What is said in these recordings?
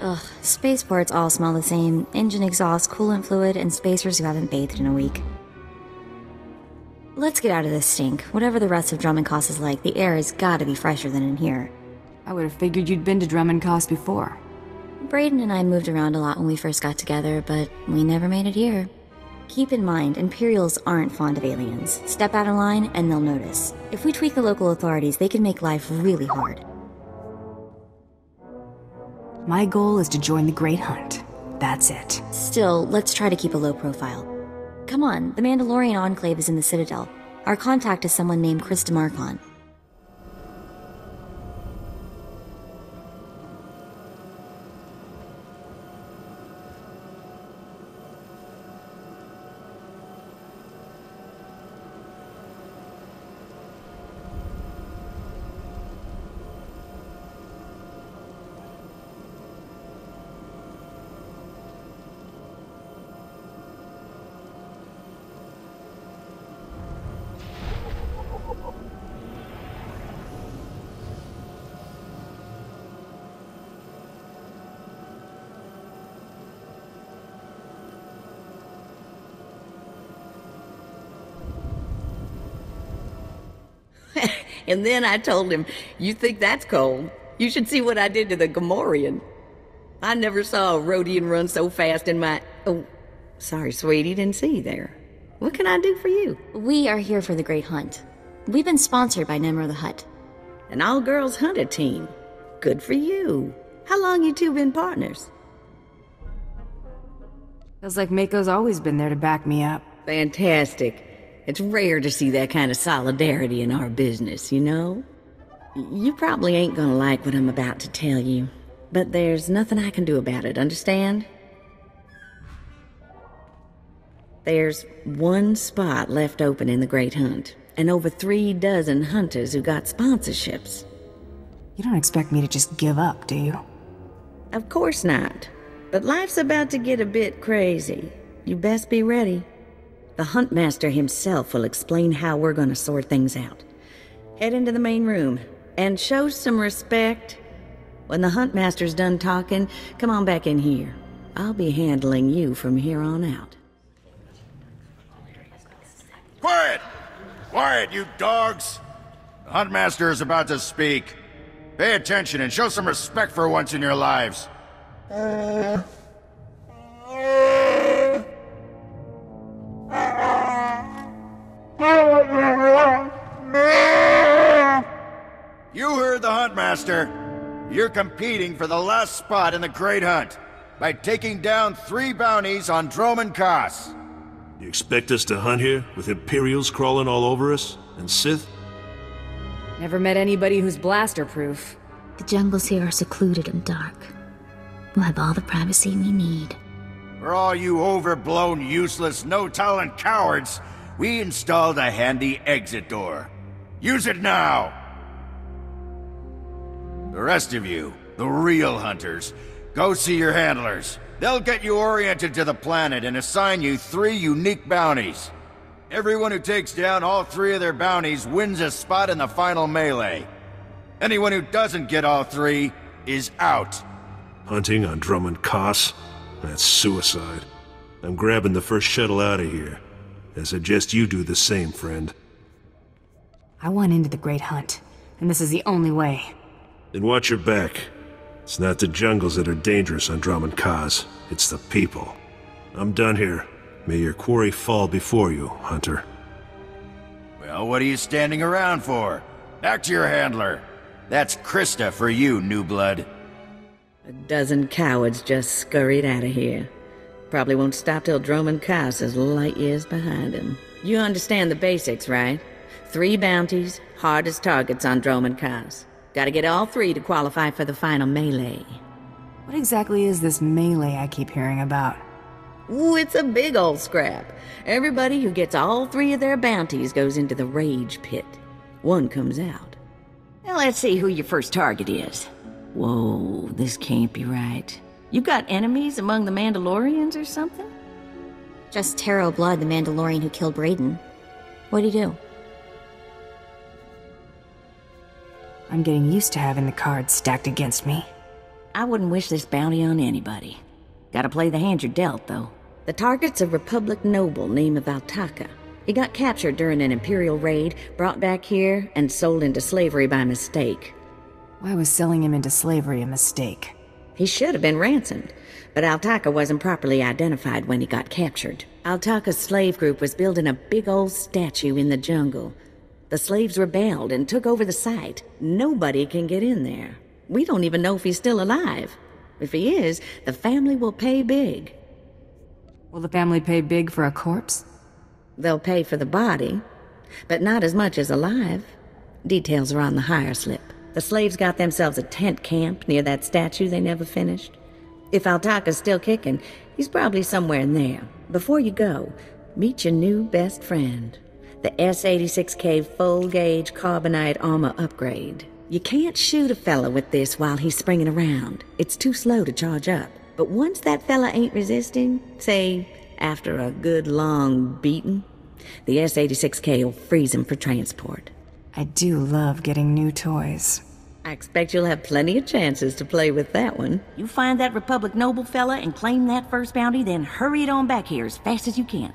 Ugh, spaceports all smell the same. Engine exhaust, coolant fluid, and spacers who haven't bathed in a week. Let's get out of this stink. Whatever the rest of Dromund Kaas is like, the air has gotta be fresher than in here. I would have figured you'd been to Dromund Kaas before. Braden and I moved around a lot when we first got together, but we never made it here. Keep in mind, Imperials aren't fond of aliens. Step out of line and they'll notice. If we tweak the local authorities, they can make life really hard. My goal is to join the Great Hunt. That's it. Still, let's try to keep a low profile. Come on, the Mandalorian Enclave is in the Citadel. Our contact is someone named Chris DeMarcon. And then I told him, "You think that's cold? You should see what I did to the Gamorrean. I never saw a Rhodian run so fast in my... Oh, sorry, sweetie, didn't see you there. What can I do for you?" We are here for the Great Hunt. We've been sponsored by Nemro the Hutt. An all-girls hunter team. Good for you. How long you two been partners? Feels like Mako's always been there to back me up. Fantastic. It's rare to see that kind of solidarity in our business, you know? You probably ain't gonna like what I'm about to tell you, but there's nothing I can do about it, understand? There's one spot left open in the Great Hunt, and over 3 dozen hunters who got sponsorships. You don't expect me to just give up, do you? Of course not, but life's about to get a bit crazy. You best be ready. The Huntmaster himself will explain how we're gonna sort things out. Head into the main room, and show some respect. When the Huntmaster's done talking, come on back in here. I'll be handling you from here on out. Quiet! Quiet, you dogs! The Huntmaster is about to speak. Pay attention and show some respect for once in your lives. You heard the Huntmaster. You're competing for the last spot in the Great Hunt by taking down 3 bounties on Dromund Kaas. You expect us to hunt here with Imperials crawling all over us? And Sith? Never met anybody who's blaster-proof. The jungles here are secluded and dark. We'll have all the privacy we need. For all you overblown, useless, no-talent cowards, we installed a handy exit door. Use it now! The rest of you, the real hunters, go see your handlers. They'll get you oriented to the planet and assign you 3 unique bounties. Everyone who takes down all 3 of their bounties wins a spot in the final melee. Anyone who doesn't get all 3 is out. Hunting on Dromund Kaas? That's suicide. I'm grabbing the first shuttle out of here. I suggest you do the same, friend. I want into the Great Hunt, and this is the only way. Then watch your back. It's not the jungles that are dangerous on Dromund Kaas. It's the people. I'm done here. May your quarry fall before you, Hunter. Well, what are you standing around for? Back to your handler. That's Krista for you, new blood. A dozen cowards just scurried out of here. Probably won't stop till Dromund Kaas is light years behind him. You understand the basics, right? 3 bounties, hardest targets on Dromund Kaas. Gotta get all 3 to qualify for the final melee. What exactly is this melee I keep hearing about? Ooh, it's a big old scrap. Everybody who gets all 3 of their bounties goes into the rage pit. One comes out. Now let's see who your first target is. Whoa, this can't be right. You got enemies among the Mandalorians or something? Just Taro Blood, the Mandalorian who killed Braden. What'd he do? I'm getting used to having the cards stacked against me. I wouldn't wish this bounty on anybody. Gotta play the hand you're dealt, though. The target's a Republic noble named Altaka. He got captured during an Imperial raid, brought back here, and sold into slavery by mistake. Why was selling him into slavery a mistake? He should have been ransomed, but Altaka wasn't properly identified when he got captured. Altaka's slave group was building a big old statue in the jungle. The slaves rebelled and took over the site. Nobody can get in there. We don't even know if he's still alive. If he is, the family will pay big. Will the family pay big for a corpse? They'll pay for the body, but not as much as alive. Details are on the hire slip. The slaves got themselves a tent camp near that statue they never finished. If Altaka's still kicking, he's probably somewhere in there. Before you go, meet your new best friend, the S-86K full-gauge carbonite armor upgrade. You can't shoot a fella with this while he's springing around. It's too slow to charge up. But once that fella ain't resisting, say, after a good long beating, the S-86K will freeze him for transport. I do love getting new toys. I expect you'll have plenty of chances to play with that one. You find that Republic noble fella and claim that first bounty, then hurry it on back here as fast as you can.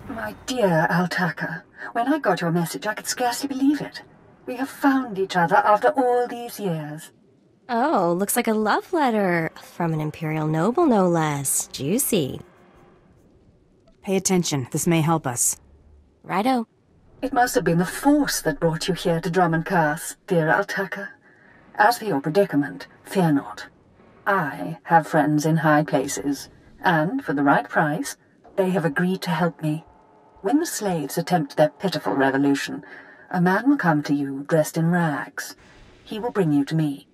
My dear Altaka, when I got your message, I could scarcely believe it. We have found each other after all these years. Oh, looks like a love letter. From an Imperial noble, no less. Juicy. Pay attention. This may help us. Righto. It must have been the Force that brought you here to Dromund Kaas, dear Altaka. As for your predicament, fear not. I have friends in high places, and for the right price, they have agreed to help me. When the slaves attempt their pitiful revolution, a man will come to you dressed in rags. He will bring you to me.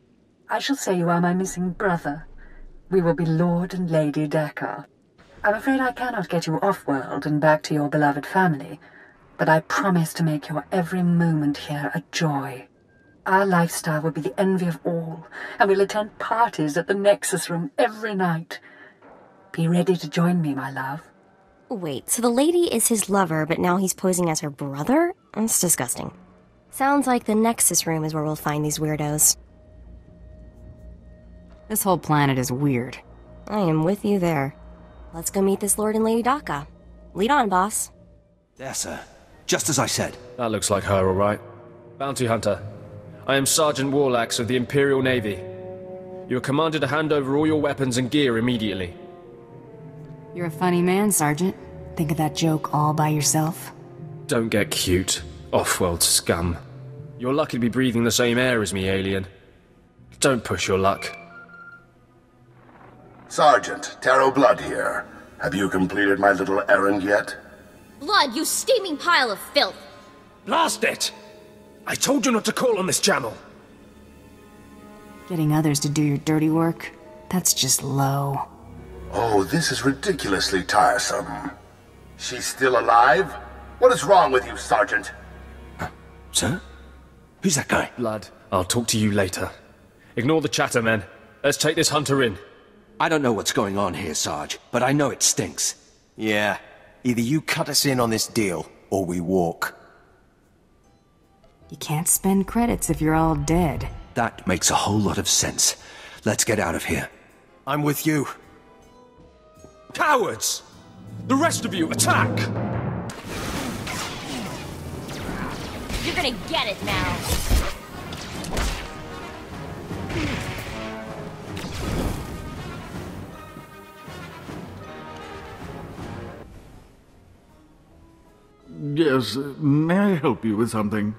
I shall say you are my missing brother. We will be Lord and Lady Dakar. I'm afraid I cannot get you off-world and back to your beloved family, but I promise to make your every moment here a joy. Our lifestyle will be the envy of all, and we'll attend parties at the Nexus Room every night. Be ready to join me, my love. Wait, so the lady is his lover, but now he's posing as her brother? That's disgusting. Sounds like the Nexus Room is where we'll find these weirdos. This whole planet is weird. I am with you there. Let's go meet this Lord and Lady Daka. Lead on, boss. There, sir. Just as I said. That looks like her, all right. Bounty Hunter. I am Sergeant Warlax of the Imperial Navy. You are commanded to hand over all your weapons and gear immediately. You're a funny man, Sergeant. Think of that joke all by yourself? Don't get cute, off-world scum. You're lucky to be breathing the same air as me, alien. Don't push your luck. Sergeant, Taro Blood here. Have you completed my little errand yet? Blood, you steaming pile of filth! Blast it! I told you not to call on this channel! Getting others to do your dirty work? That's just low. Oh, this is ridiculously tiresome. She's still alive? What is wrong with you, Sergeant? Sir? Who's that guy? Blood, I'll talk to you later. Ignore the chatter, men. Let's take this hunter in. I don't know what's going on here, Sarge, but I know it stinks. Yeah. Either you cut us in on this deal, or we walk. You can't spend credits if you're all dead. That makes a whole lot of sense. Let's get out of here. I'm with you. Cowards! The rest of you, attack! You're gonna get it now! Yes, may I help you with something?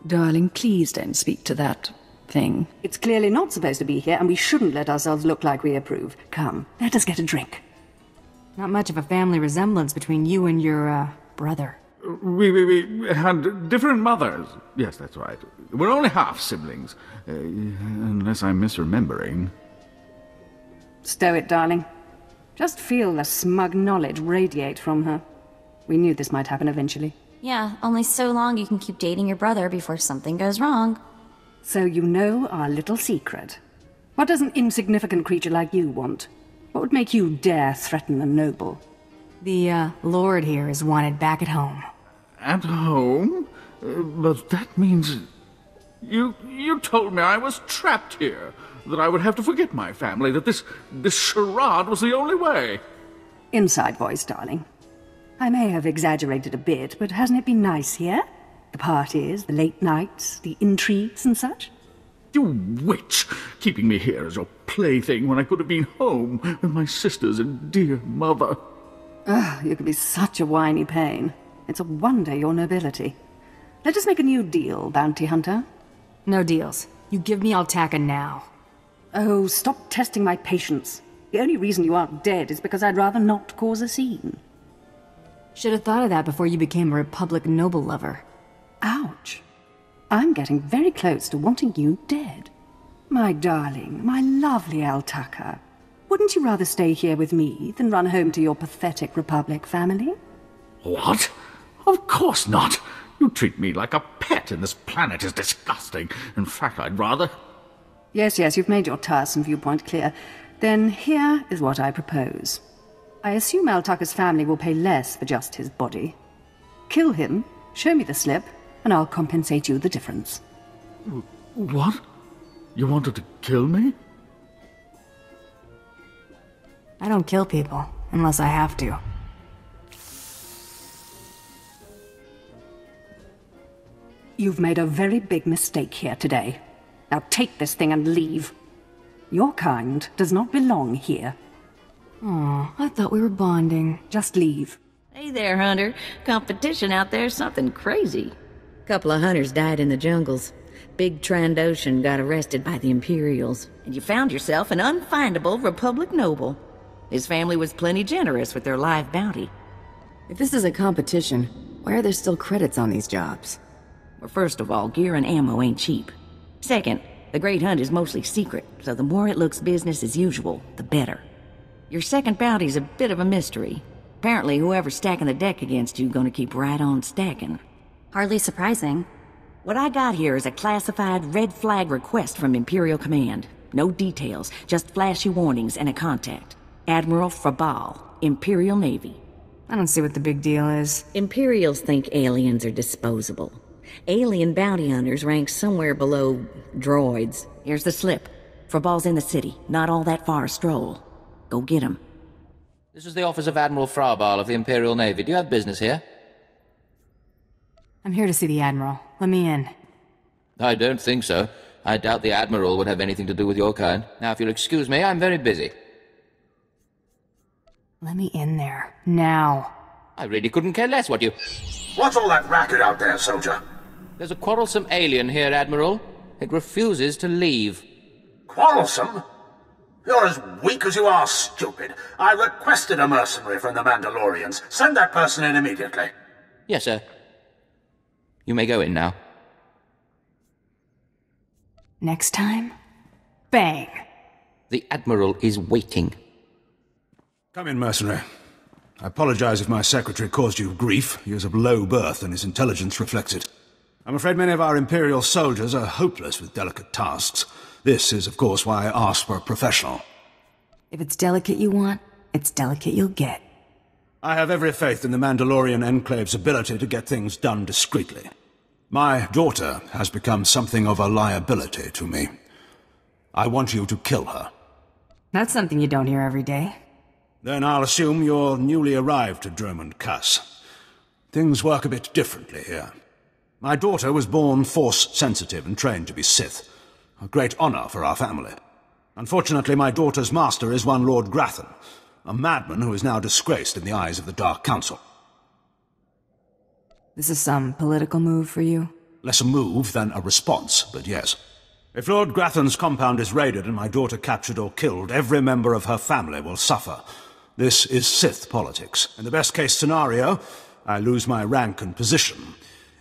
Darling, please don't speak to that thing. It's clearly not supposed to be here, and we shouldn't let ourselves look like we approve. Come, let us get a drink. Not much of a family resemblance between you and your, brother. We had different mothers. Yes, that's right. We're only half-siblings. Unless I'm misremembering. Stow it, darling. Just feel the smug knowledge radiate from her. We knew this might happen eventually. Yeah, only so long you can keep dating your brother before something goes wrong. So you know our little secret. What does an insignificant creature like you want? What would make you dare threaten a noble? The, Lord here is wanted back at home. At home? But that means... You told me I was trapped here, that I would have to forget my family, that this charade was the only way. Inside voice, darling. I may have exaggerated a bit, but hasn't it been nice here? The parties, the late nights, the intrigues and such? You witch! Keeping me here as your plaything when I could have been home with my sisters and dear mother. You can be such a whiny pain. It's a wonder your nobility. Let us make a new deal, bounty hunter. No deals. You give me Altaka now. Oh, stop testing my patience. The only reason you aren't dead is because I'd rather not cause a scene. Should have thought of that before you became a Republic noble lover. Ouch. I'm getting very close to wanting you dead. My darling, my lovely Altaka. Wouldn't you rather stay here with me than run home to your pathetic Republic family? What? Of course not. You treat me like a pet, and this planet is disgusting. In fact, I'd rather... Yes, you've made your tiresome viewpoint clear. Then here is what I propose. I assume Altaka's family will pay less for just his body. Kill him, show me the slip, and I'll compensate you the difference. What? You wanted to kill me? I don't kill people, unless I have to. You've made a very big mistake here today. Now take this thing and leave. Your kind does not belong here. Aw, I thought we were bonding. Just leave. Hey there, Hunter. Competition out there's something crazy. Couple of hunters died in the jungles. Big Trandoshan got arrested by the Imperials, and you found yourself an unfindable Republic noble. His family was plenty generous with their live bounty. If this is a competition, why are there still credits on these jobs? Well, first of all, gear and ammo ain't cheap. Second, the Great Hunt is mostly secret, so the more it looks business as usual, the better. Your second bounty's a bit of a mystery. Apparently, whoever's stacking the deck against you gonna keep right on stacking. Hardly surprising. What I got here is a classified red flag request from Imperial Command. No details, just flashy warnings and a contact. Admiral Frabal, Imperial Navy. I don't see what the big deal is. Imperials think aliens are disposable. Alien bounty hunters rank somewhere below droids. Here's the slip. Frabal's in the city, not all that far a stroll. Go get him. This is the office of Admiral Frabal of the Imperial Navy. Do you have business here? I'm here to see the Admiral. Let me in. I don't think so. I doubt the Admiral would have anything to do with your kind. Now, if you'll excuse me, I'm very busy. Let me in there. Now. I really couldn't care less what you... What's all that racket out there, soldier? There's a quarrelsome alien here, Admiral. It refuses to leave. Quarrelsome? You're as weak as you are stupid. I requested a mercenary from the Mandalorians. Send that person in immediately. Yes, sir. You may go in now. Next time, bang! The Admiral is waiting. Come in, mercenary. I apologize if my secretary caused you grief. He is of low birth, and his intelligence reflects it. I'm afraid many of our Imperial soldiers are hopeless with delicate tasks. This is, of course, why I asked for a professional. If it's delicate you want, it's delicate you'll get. I have every faith in the Mandalorian Enclave's ability to get things done discreetly. My daughter has become something of a liability to me. I want you to kill her. That's something you don't hear every day. Then I'll assume you're newly arrived to Dromund Kaas. Things work a bit differently here. My daughter was born Force-sensitive and trained to be Sith. A great honor for our family. Unfortunately, my daughter's master is one Lord Grathan, a madman who is now disgraced in the eyes of the Dark Council. This is some political move for you? Less a move than a response, but yes. If Lord Grathan's compound is raided and my daughter captured or killed, every member of her family will suffer. This is Sith politics. In the best-case scenario, I lose my rank and position.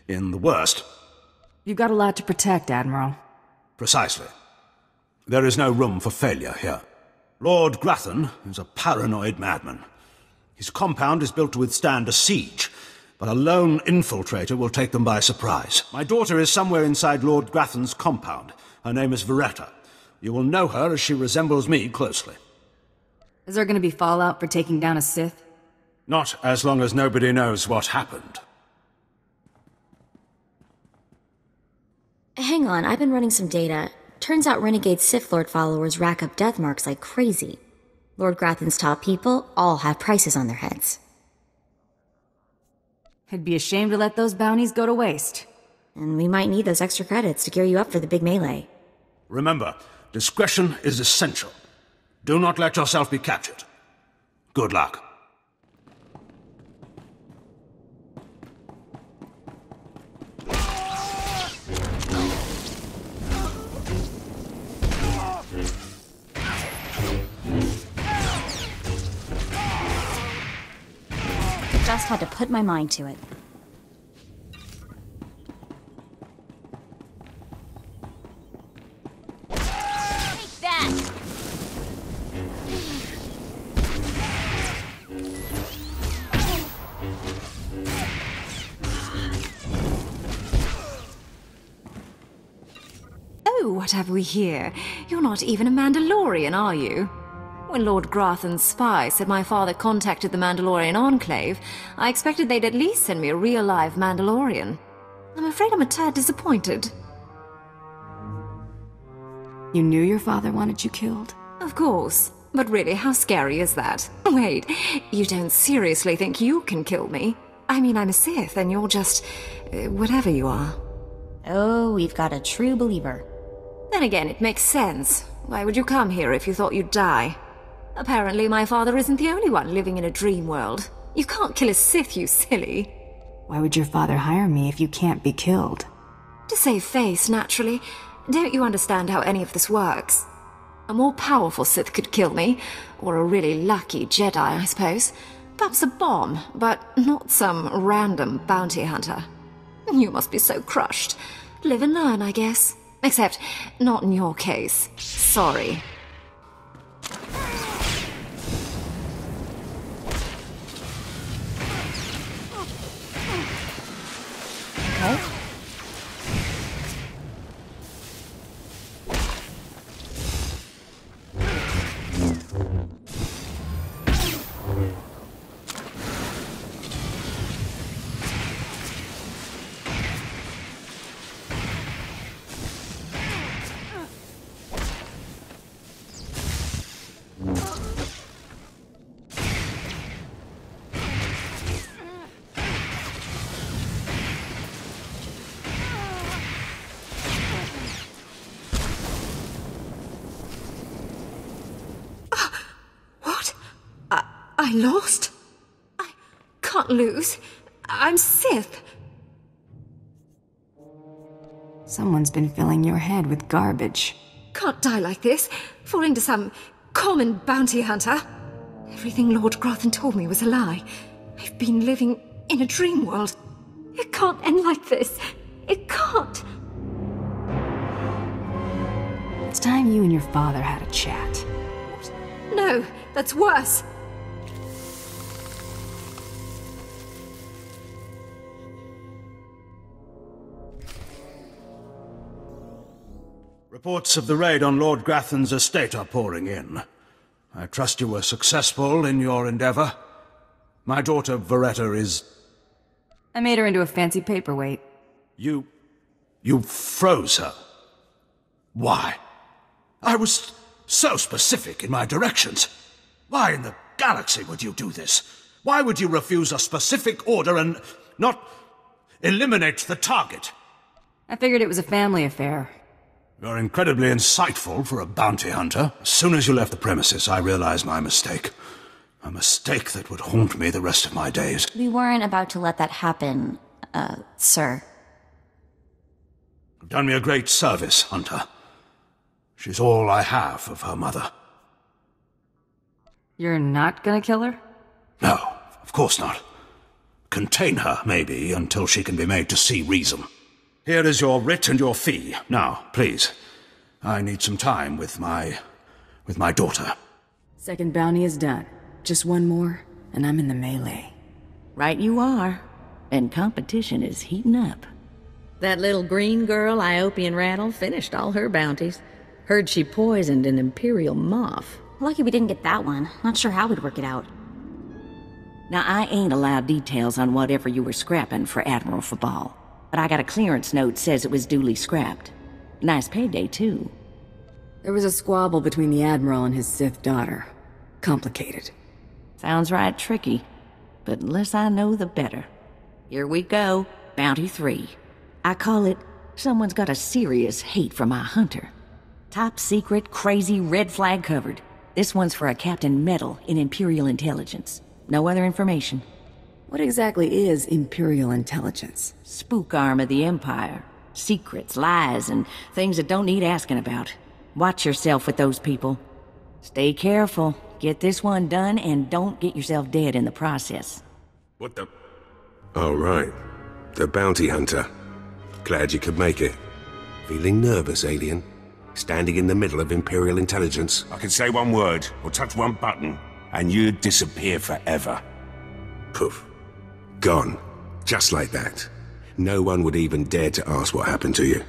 In the worst. You've got a lot to protect, Admiral. Precisely. There is no room for failure here. Lord Grathan is a paranoid madman. His compound is built to withstand a siege, but a lone infiltrator will take them by surprise. My daughter is somewhere inside Lord Grathan's compound. Her name is Veretta. You will know her as she resembles me closely. Is there going to be fallout for taking down a Sith? Not as long as nobody knows what happened. Hang on, I've been running some data. Turns out renegade Sith Lord followers rack up death marks like crazy. Lord Grathan's top people all have prices on their heads. I'd be ashamed to let those bounties go to waste. And we might need those extra credits to gear you up for the big melee. Remember, discretion is essential. Do not let yourself be captured. Good luck. Just had to put my mind to it. Take that! Oh, what have we here? You're not even a Mandalorian, are you? When Lord Grathan's spy said my father contacted the Mandalorian Enclave, I expected they'd at least send me a real-live Mandalorian. I'm afraid I'm a tad disappointed. You knew your father wanted you killed? Of course. But really, how scary is that? Wait, you don't seriously think you can kill me? I mean, I'm a Sith, and you're just... whatever you are. Oh, we've got a true believer. Then again, it makes sense. Why would you come here if you thought you'd die? Apparently, my father isn't the only one living in a dream world. You can't kill a Sith, you silly. Why would your father hire me if you can't be killed? To save face, naturally. Don't you understand how any of this works? A more powerful Sith could kill me, or a really lucky Jedi, I suppose. Perhaps a bomb, but not some random bounty hunter. You must be so crushed. Live and learn, I guess. Except, not in your case. Sorry. Okay. I lost? I can't lose. I'm Sith. Someone's been filling your head with garbage. Can't die like this, falling to some common bounty hunter. Everything Lord Grathan told me was a lie. I've been living in a dream world. It can't end like this. It can't. It's time you and your father had a chat. No, that's worse. Reports of the raid on Lord Grathan's estate are pouring in. I trust you were successful in your endeavor. My daughter Veretta is... I made her into a fancy paperweight. You froze her. Why? I was so specific in my directions. Why in the galaxy would you do this? Why would you refuse a specific order and not eliminate the target? I figured it was a family affair. You're incredibly insightful for a bounty hunter. As soon as you left the premises, I realized my mistake. A mistake that would haunt me the rest of my days. We weren't about to let that happen, sir. You've done me a great service, Hunter. She's all I have of her mother. You're not gonna kill her? No, of course not. contain her, maybe, until she can be made to see reason. Here is your writ and your fee. Now, please. I need some time with my daughter. Second bounty is done. Just one more, and I'm in the melee. Right you are. And competition is heating up. That little green girl, Iopian Rattle, finished all her bounties. Heard she poisoned an Imperial moth. Lucky we didn't get that one. Not sure how we'd work it out. Now, I ain't allowed details on whatever you were scrapping for Admiral Fabal, but I got a clearance note says it was duly scrapped. Nice payday, too. There was a squabble between the Admiral and his Sith daughter. Complicated. Sounds right tricky, but the less I know, the better. Here we go, Bounty 3. I call it, someone's got a serious hate for my hunter. Top secret, crazy, red flag covered. This one's for a Captain Metal in Imperial Intelligence. No other information. What exactly is Imperial Intelligence? Spook arm of the Empire. Secrets, lies, and things that don't need asking about. Watch yourself with those people. Stay careful. Get this one done, and don't get yourself dead in the process. What the... Oh, right. The bounty hunter. Glad you could make it. Feeling nervous, alien? Standing in the middle of Imperial Intelligence. I could say one word, or touch one button, and you'd disappear forever. Poof. Gone. Just like that. No one would even dare to ask what happened to you.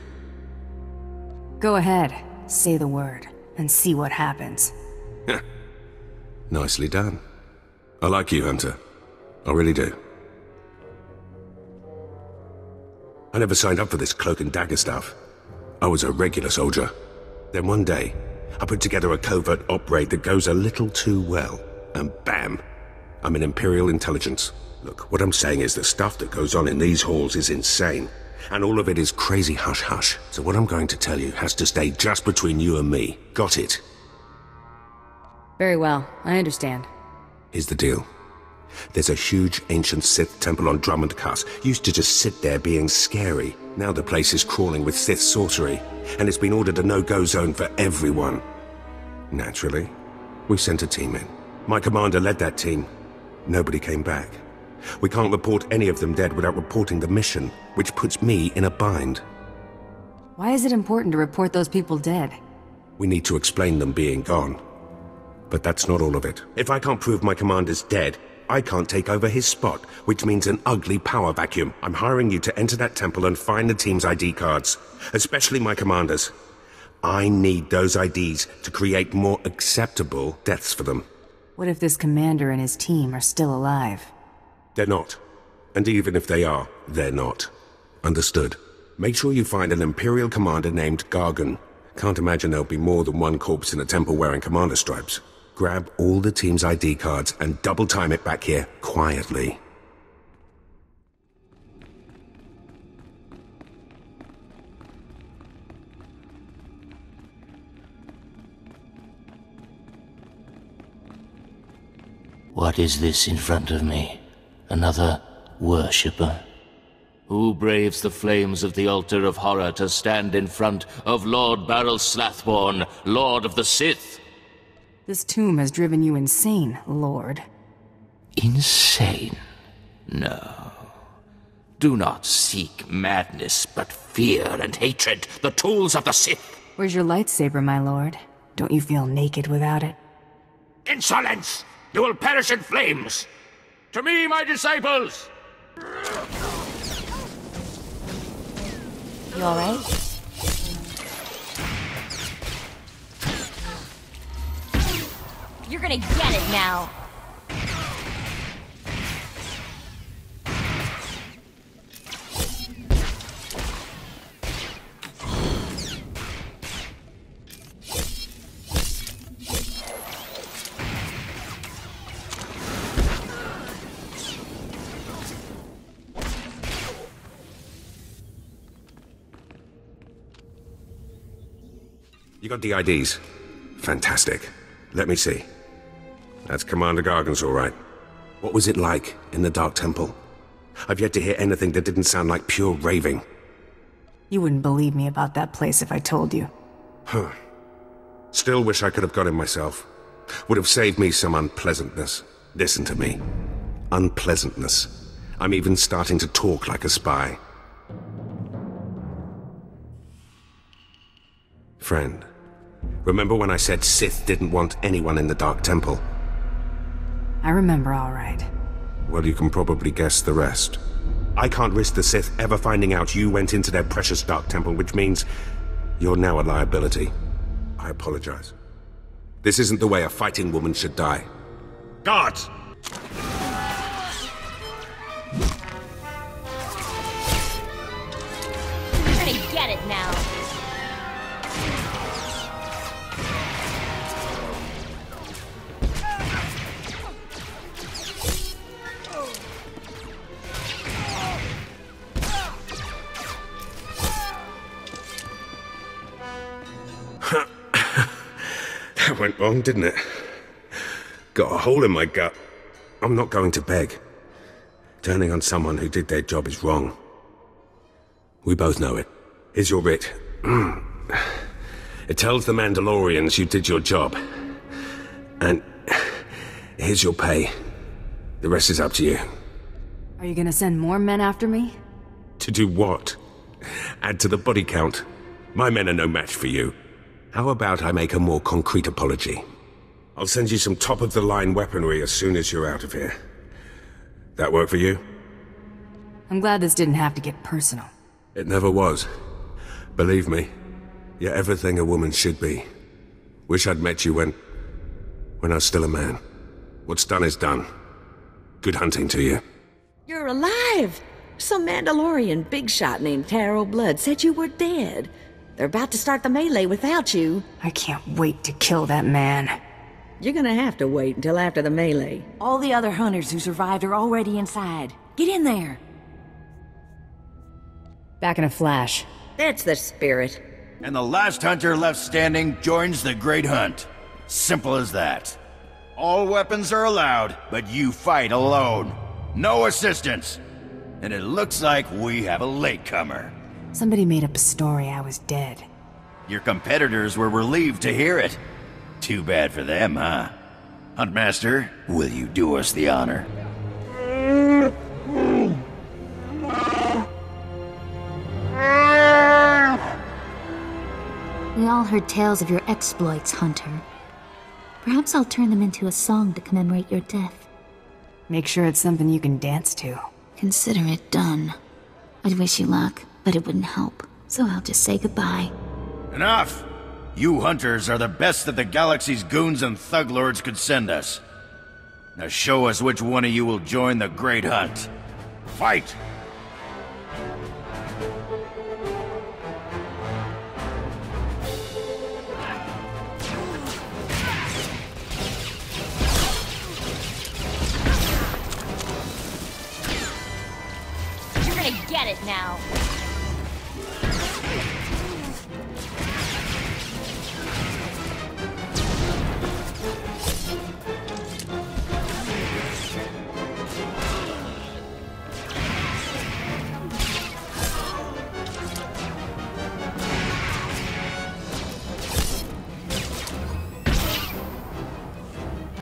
Go ahead. Say the word, and see what happens. Nicely done. I like you, Hunter. I really do. I never signed up for this cloak and dagger stuff. I was a regular soldier. Then one day, I put together a covert op raid that goes a little too well. And bam! I'm in Imperial Intelligence. Look, what I'm saying is the stuff that goes on in these halls is insane. And all of it is crazy hush-hush. So what I'm going to tell you has to stay just between you and me. Got it? Very well. I understand. Here's the deal. There's a huge ancient Sith temple on Dromund Kaas. Used to just sit there being scary. Now the place is crawling with Sith sorcery. And it's been ordered a no-go zone for everyone. Naturally, we sent a team in. My commander led that team. Nobody came back. We can't report any of them dead without reporting the mission, which puts me in a bind. Why is it important to report those people dead? We need to explain them being gone. But that's not all of it. If I can't prove my commander's dead, I can't take over his spot, which means an ugly power vacuum. I'm hiring you to enter that temple and find the team's ID cards, especially my commander's. I need those IDs to create more acceptable deaths for them. What if this commander and his team are still alive? They're not. And even if they are, they're not. Understood. Make sure you find an Imperial commander named Gargan. Can't imagine there'll be more than one corpse in a temple wearing commander stripes. Grab all the team's ID cards and double time it back here, quietly. What is this in front of me? Another worshipper? Who braves the flames of the altar of horror to stand in front of Lord Baral Slathborn, Lord of the Sith? This tomb has driven you insane, Lord. Insane? No. Do not seek madness, but fear and hatred, the tools of the Sith. Where's your lightsaber, my lord? Don't you feel naked without it? Insolence! You will perish in flames! To me, my disciples! You alright? You're gonna get it now. You got the IDs? Fantastic. Let me see. That's Commander Gargan's all right. What was it like in the Dark Temple? I've yet to hear anything that didn't sound like pure raving. You wouldn't believe me about that place if I told you. Huh. Still wish I could have got in myself. Would have saved me some unpleasantness. Listen to me. Unpleasantness. I'm even starting to talk like a spy. Friend, remember when I said Sith didn't want anyone in the Dark Temple? I remember all right. Well, you can probably guess the rest. I can't risk the Sith ever finding out you went into their precious Dark Temple, which means you're now a liability. I apologize. This isn't the way a fighting woman should die. Guards! You're gonna get it now. That went wrong, didn't it? Got a hole in my gut. I'm not going to beg. Turning on someone who did their job is wrong. We both know it. Here's your writ. It tells the Mandalorians you did your job. And here's your pay. The rest is up to you. Are you gonna send more men after me? To do what? Add to the body count? My men are no match for you. How about I make a more concrete apology? I'll send you some top-of-the-line weaponry as soon as you're out of here. That work for you? I'm glad this didn't have to get personal. It never was. Believe me, you're everything a woman should be. Wish I'd met you when I was still a man. What's done is done. Good hunting to you. You're alive! Some Mandalorian big shot named Taro Blood said you were dead. They're about to start the melee without you. I can't wait to kill that man. You're gonna have to wait until after the melee. All the other hunters who survived are already inside. Get in there. Back in a flash. That's the spirit. And the last hunter left standing joins the Great Hunt. Simple as that. All weapons are allowed, but you fight alone. No assistance. And it looks like we have a latecomer. Somebody made up a story I was dead. Your competitors were relieved to hear it. Too bad for them, huh? Huntmaster, will you do us the honor? We all heard tales of your exploits, Hunter. Perhaps I'll turn them into a song to commemorate your death. Make sure it's something you can dance to. Consider it done. I'd wish you luck, but it wouldn't help, so I'll just say goodbye. Enough! You hunters are the best that the galaxy's goons and thug lords could send us. Now show us which one of you will join the Great Hunt. Fight! You're gonna get it now.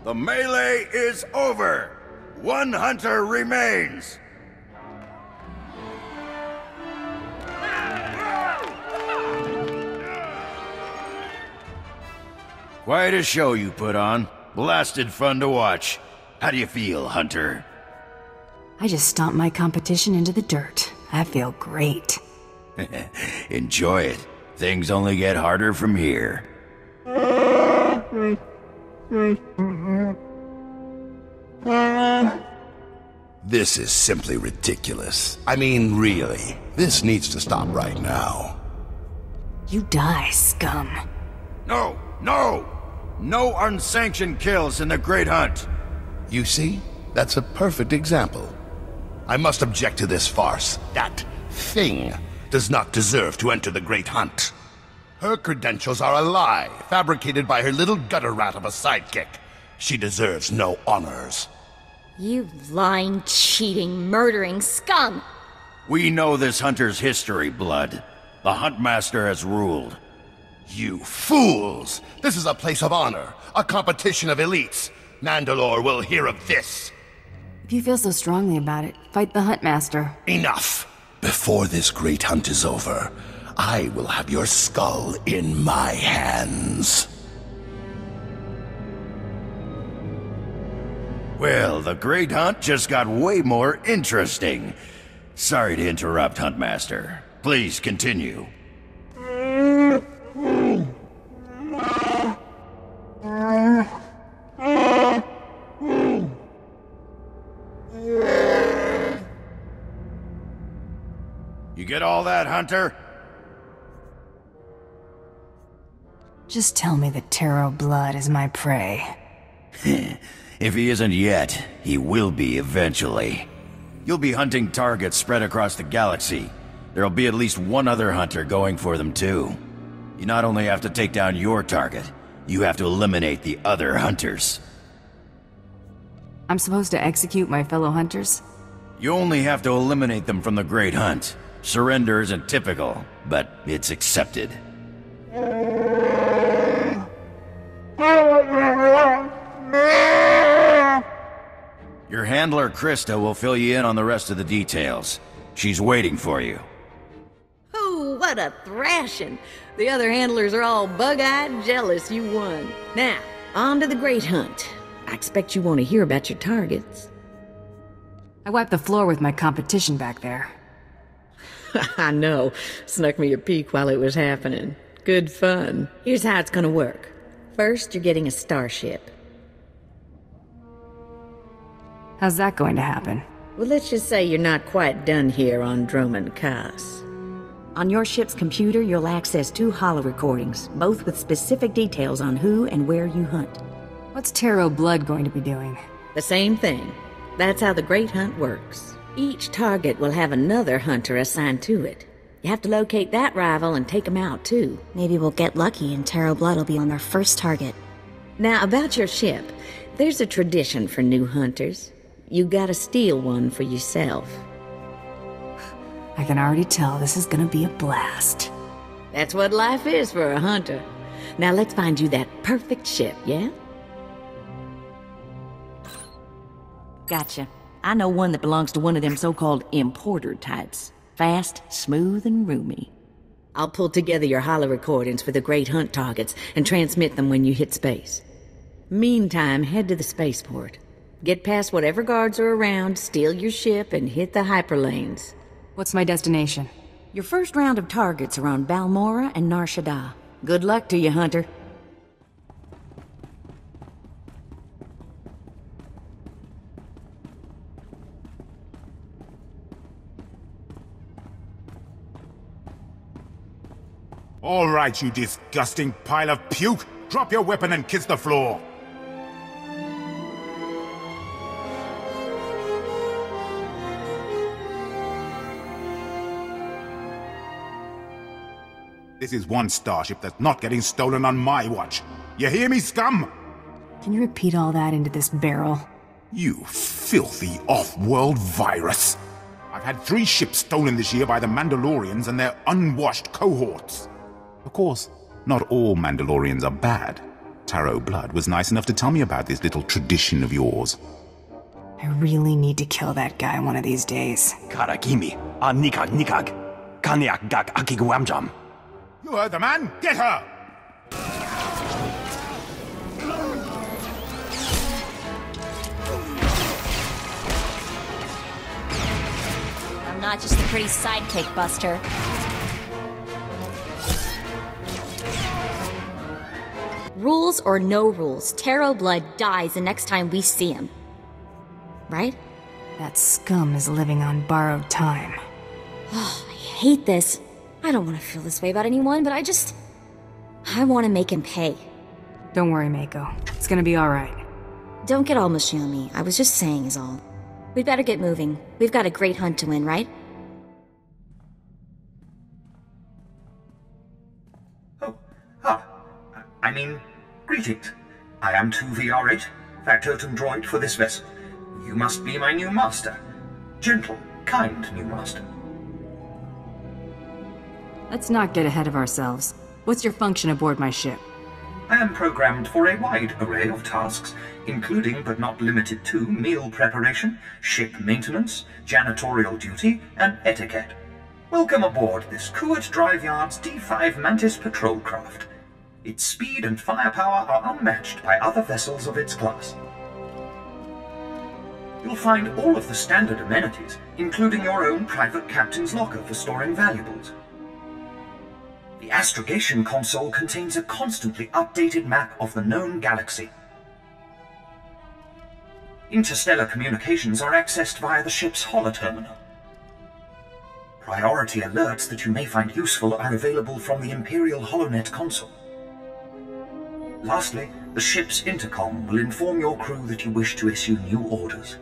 The melee is over. One hunter remains. Quite a show you put on. Blasted fun to watch. How do you feel, Hunter? I just stomped my competition into the dirt. I feel great. Enjoy it. Things only get harder from here. This is simply ridiculous. I mean, really. This needs to stop right now. You die, scum. No! No! No unsanctioned kills in the Great Hunt! You see? That's a perfect example. I must object to this farce. That thing does not deserve to enter the Great Hunt. Her credentials are a lie, fabricated by her little gutter rat of a sidekick. She deserves no honors. You lying, cheating, murdering scum! We know this hunter's history, Blood. The Huntmaster has ruled. You fools! This is a place of honor, a competition of elites. Mandalore will hear of this. If you feel so strongly about it, fight the Huntmaster. Enough! Before this great hunt is over, I will have your skull in my hands. Well, the Great Hunt just got way more interesting. Sorry to interrupt, Huntmaster. Please continue. You get all that, Hunter? Just tell me that Taro blood is my prey. If he isn't yet, he will be eventually. You'll be hunting targets spread across the galaxy. There'll be at least one other hunter going for them too. You not only have to take down your target, you have to eliminate the other hunters. I'm supposed to execute my fellow hunters? You only have to eliminate them from the Great Hunt. Surrender isn't typical, but it's accepted. Your handler, Krista, will fill you in on the rest of the details. She's waiting for you. Oh, what a thrashing! The other handlers are all bug-eyed jealous you won. Now, on to the Great Hunt. I expect you want to hear about your targets. I wiped the floor with my competition back there. I know. Snuck me a peek while it was happening. Good fun. Here's how it's gonna work. First, you're getting a starship. How's that going to happen? Well, let's just say you're not quite done here on Dromund Kaas. On your ship's computer, you'll access 2 holo-recordings, both with specific details on who and where you hunt. What's Taro blood going to be doing? The same thing. That's how the Great Hunt works. Each target will have another hunter assigned to it. You have to locate that rival and take him out, too. Maybe we'll get lucky and Taro blood will be on our first target. Now, about your ship, there's a tradition for new hunters. You gotta steal one for yourself. I can already tell this is gonna be a blast. That's what life is for a hunter. Now let's find you that perfect ship, yeah? Gotcha. I know one that belongs to one of them so-called importer types. Fast, smooth, and roomy. I'll pull together your holo-recordings for the Great Hunt targets and transmit them when you hit space. Meantime, head to the spaceport. Get past whatever guards are around, steal your ship, and hit the hyperlanes. What's my destination? Your first round of targets are on Balmora and Nar Shaddaa. Good luck to you, Hunter. All right, you disgusting pile of puke! Drop your weapon and kiss the floor! This is one starship that's not getting stolen on my watch. You hear me, scum? Can you repeat all that into this barrel? You filthy off-world virus! I've had 3 ships stolen this year by the Mandalorians and their unwashed cohorts. Of course, not all Mandalorians are bad. Taro Blood was nice enough to tell me about this little tradition of yours. I really need to kill that guy one of these days. Karagimi, nikag nikag, kanyak gak akiguamjam. You heard the man! Get her! I'm not just a pretty sidekick, Buster. Rules or no rules, Taro blood dies the next time we see him. Right? That scum is living on borrowed time. Oh, I hate this. I don't want to feel this way about anyone, but I want to make him pay. Don't worry, Mako. It's gonna be alright. Don't get all mushy on me. I was just saying is all. We'd better get moving. We've got a great hunt to win, right? Greetings. I am 2VR8, factotum droid for this vessel. You must be my new master. Gentle, kind new master. Let's not get ahead of ourselves. What's your function aboard my ship? I am programmed for a wide array of tasks, including but not limited to meal preparation, ship maintenance, janitorial duty, and etiquette. Welcome aboard this Kuat Drive Yard's D5 Mantis patrol craft. Its speed and firepower are unmatched by other vessels of its class. You'll find all of the standard amenities, including your own private captain's locker for storing valuables. The astrogation console contains a constantly updated map of the known galaxy. Interstellar communications are accessed via the ship's holoterminal. Priority alerts that you may find useful are available from the Imperial HoloNet console. Lastly, the ship's intercom will inform your crew that you wish to issue new orders.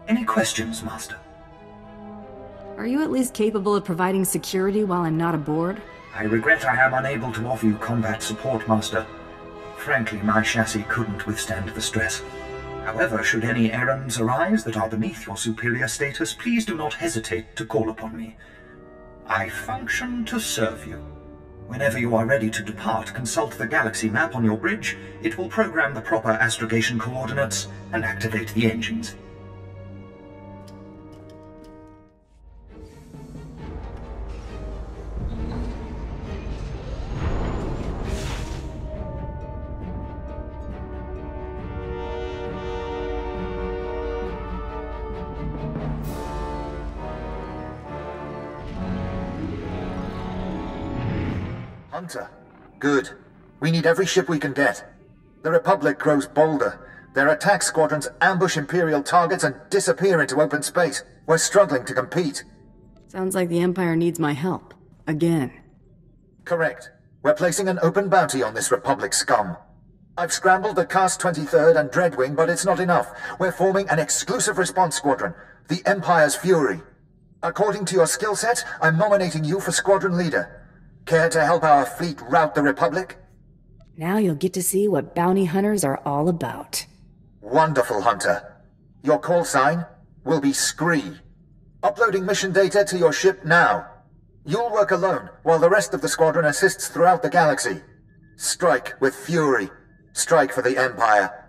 Any questions, Master? Are you at least capable of providing security while I'm not aboard? I regret I am unable to offer you combat support, Master. Frankly, my chassis couldn't withstand the stress. However, should any errands arise that are beneath your superior status, please do not hesitate to call upon me. I function to serve you. Whenever you are ready to depart, consult the galaxy map on your bridge. It will program the proper astrogation coordinates and activate the engines. Hunter. Good. We need every ship we can get. The Republic grows bolder. Their attack squadrons ambush Imperial targets and disappear into open space. We're struggling to compete. Sounds like the Empire needs my help. Again. Correct. We're placing an open bounty on this Republic scum. I've scrambled the Kaas 23rd and Dreadwing, but it's not enough. We're forming an exclusive response squadron, the Empire's Fury. According to your skill set, I'm nominating you for squadron leader. Care to help our fleet rout the Republic? Now you'll get to see what bounty hunters are all about. Wonderful, Hunter. Your call sign will be Scree. Uploading mission data to your ship now. You'll work alone, while the rest of the squadron assists throughout the galaxy. Strike with fury. Strike for the Empire.